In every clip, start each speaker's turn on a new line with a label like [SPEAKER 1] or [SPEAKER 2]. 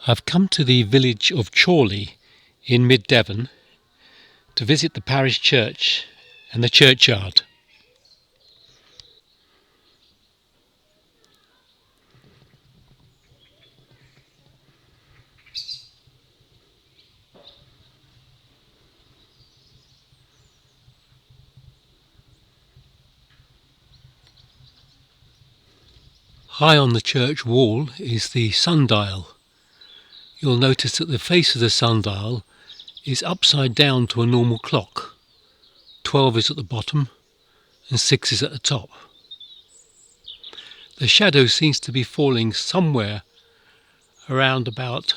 [SPEAKER 1] I've come to the village of Chawleigh in mid-Devon to visit the parish church and the churchyard. High on the church wall is the sundial. You'll notice that the face of the sundial is upside down to a normal clock. 12 is at the bottom and 6 is at the top. The shadow seems to be falling somewhere around about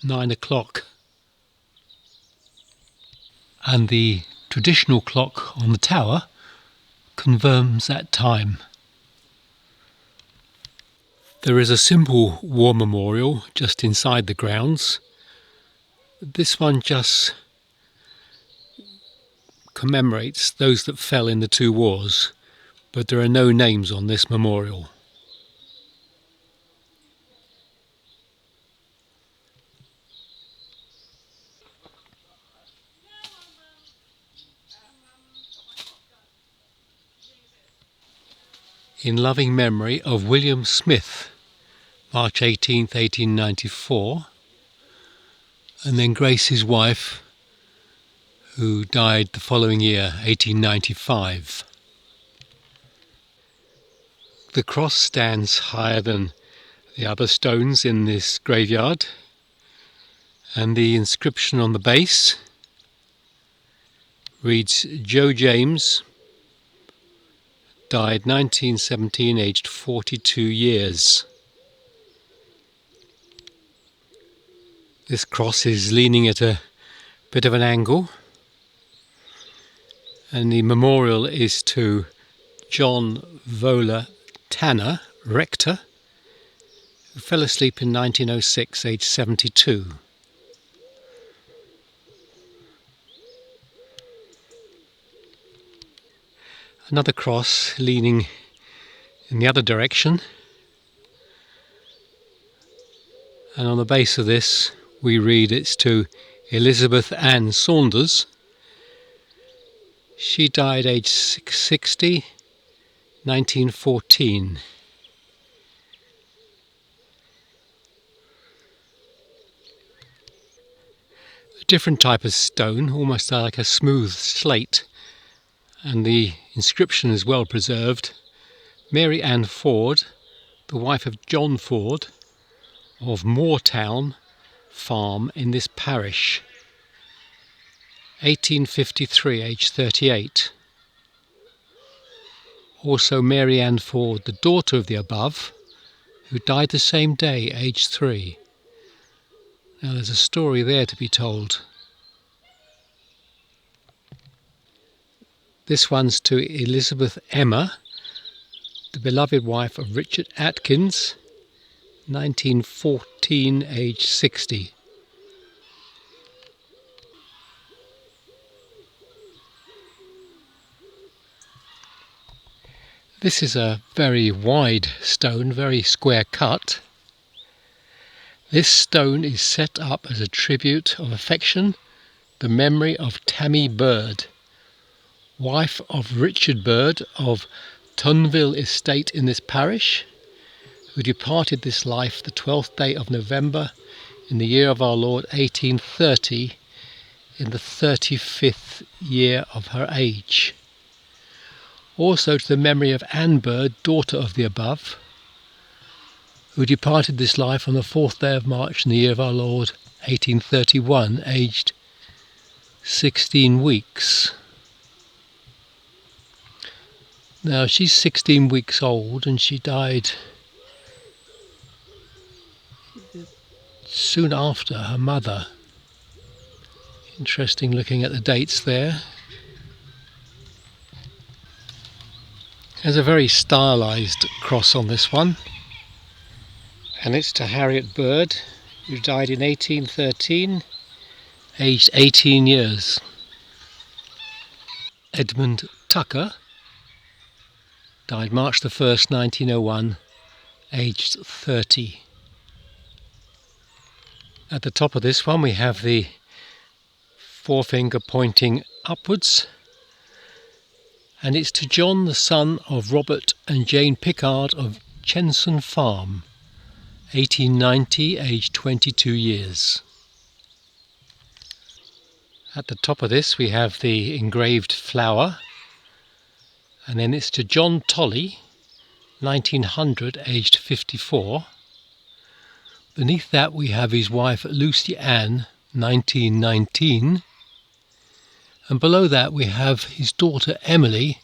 [SPEAKER 1] 9 o'clock. And the traditional clock on the tower confirms that time. There is a simple war memorial just inside the grounds. This one just commemorates those that fell in the two wars, but there are no names on this memorial. In loving memory of William Smith, March 18th, 1894, and then Grace, his wife, who died the following year, 1895. The cross stands higher than the other stones in this graveyard, and the inscription on the base reads, Joe James, died 1917, aged 42 years. This cross is leaning at a bit of an angle, and the memorial is to John Vola Tanner, rector, who fell asleep in 1906, aged 72. Another cross leaning in the other direction, and on the base of this we read it's to Elizabeth Ann Saunders. She died aged 60, 1914. A different type of stone, almost like a smooth slate, and the inscription is well preserved. Mary Ann Ford, the wife of John Ford of Moortown Farm in this parish, 1853, aged 38. Also Mary Ann Ford, the daughter of the above, who died the same day, aged 3. Now there's a story there to be told. This one's to Elizabeth Emma, the beloved wife of Richard Atkins, 1914, aged 60. This is a very wide stone, very square cut. This stone is set up as a tribute of affection, the memory of Tammy Bird, wife of Richard Bird of Tunville Estate in this parish, who departed this life the 12th day of November in the year of our Lord 1830, in the 35th year of her age. Also to the memory of Anne Bird, daughter of the above, who departed this life on the 4th day of March in the year of our Lord 1831, aged 16 weeks. Now she's 16 weeks old and she died soon after her mother. Interesting looking at the dates there. There's a very stylised cross on this one, and it's to Harriet Bird, who died in 1813, aged 18 years. Edmund Tucker died March the 1st, 1901, aged 30. At the top of this one we have the forefinger pointing upwards, and it's to John, the son of Robert and Jane Pickard of Chenson Farm, 1890, aged 22 years. At the top of this we have the engraved flower, and then it's to John Tolley, 1900, aged 54. Beneath that we have his wife Lucy Ann, 1919, and below that we have his daughter Emily,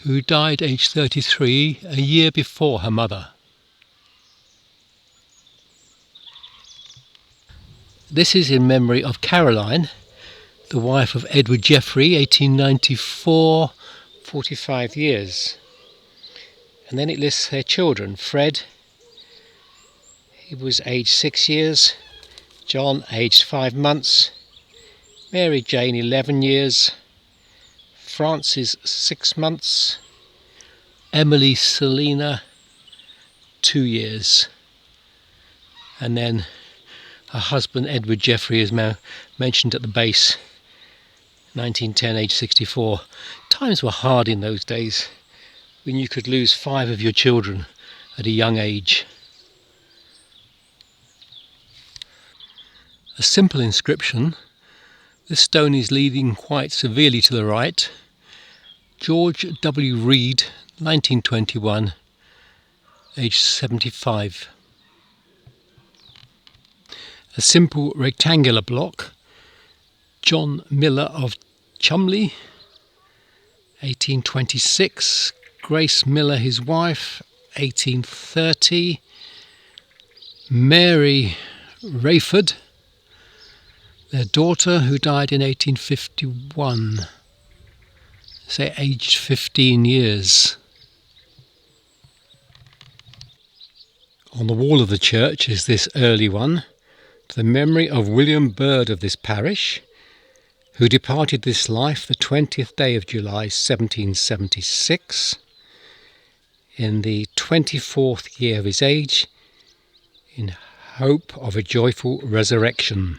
[SPEAKER 1] who died aged 33, a year before her mother. This is in memory of Caroline, the wife of Edward Jeffrey, 1894, 45 years. And then it lists their children: Fred, he was aged 6 years, John aged 5 months, Mary Jane 11 years, Francis 6 months, Emily Selina 2 years, and then her husband Edward Jeffrey is mentioned at the base, 1910, age 64. Times were hard in those days, when you could lose 5 of your children at a young age. A simple inscription. This stone is leaning quite severely to the right. George W. Reed, 1921, aged 75. A simple rectangular block. John Miller of Chumley, 1826. Grace Miller, his wife, 1830. Mary Rayford, their daughter, who died in 1851, say aged 15 years. On the wall of the church is this early one, to the memory of William Bird of this parish, who departed this life the 20th day of July 1776, in the 24th year of his age, in hope of a joyful resurrection.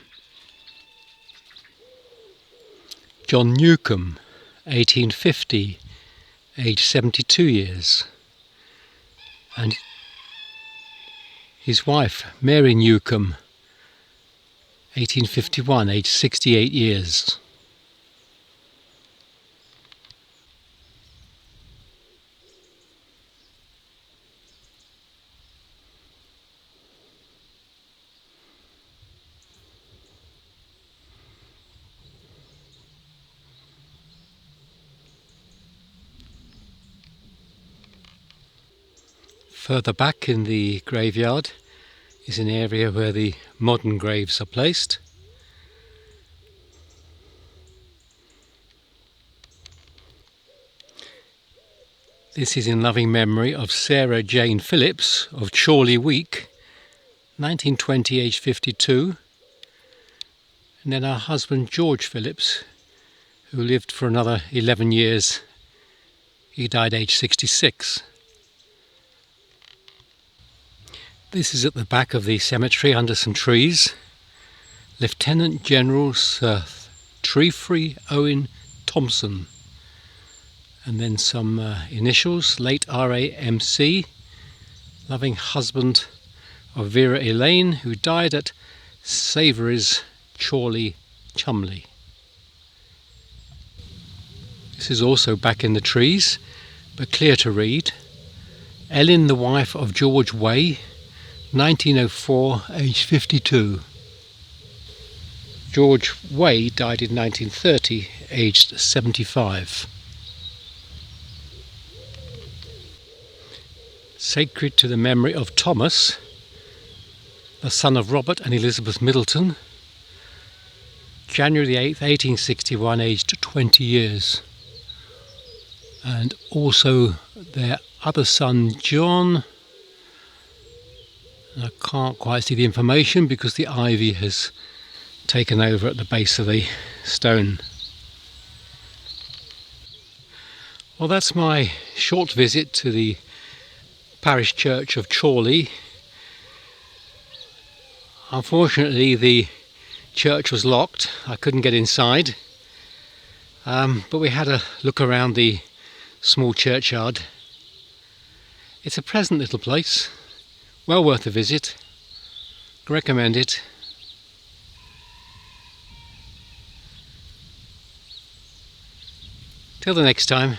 [SPEAKER 1] John Newcomb, 1850, aged 72 years, and his wife Mary Newcomb, 1851, aged 68 years. Further back in the graveyard is an area where the modern graves are placed. This is in loving memory of Sarah Jane Phillips of Chawleigh, 1920, aged 52, and then her husband George Phillips, who lived for another 11 years. He died aged 66. This is at the back of the cemetery under some trees. Lieutenant General Sir Treefree Owen Thompson, and then some initials: late RAMC, loving husband of Vera Elaine, who died at Savory's, Chawleigh, Chumley. This is also back in the trees, but clear to read. Ellen, the wife of George Way, 1904, aged 52. George Way died in 1930, aged 75. Sacred to the memory of Thomas, the son of Robert and Elizabeth Middleton, January the 8th, 1861, aged 20 years. And also their other son, John. I can't quite see the information because the ivy has taken over at the base of the stone. Well, that's my short visit to the parish church of Chawleigh. Unfortunately the church was locked, I couldn't get inside, but we had a look around the small churchyard. It's a pleasant little place, well worth a visit, recommend it. Till the next time.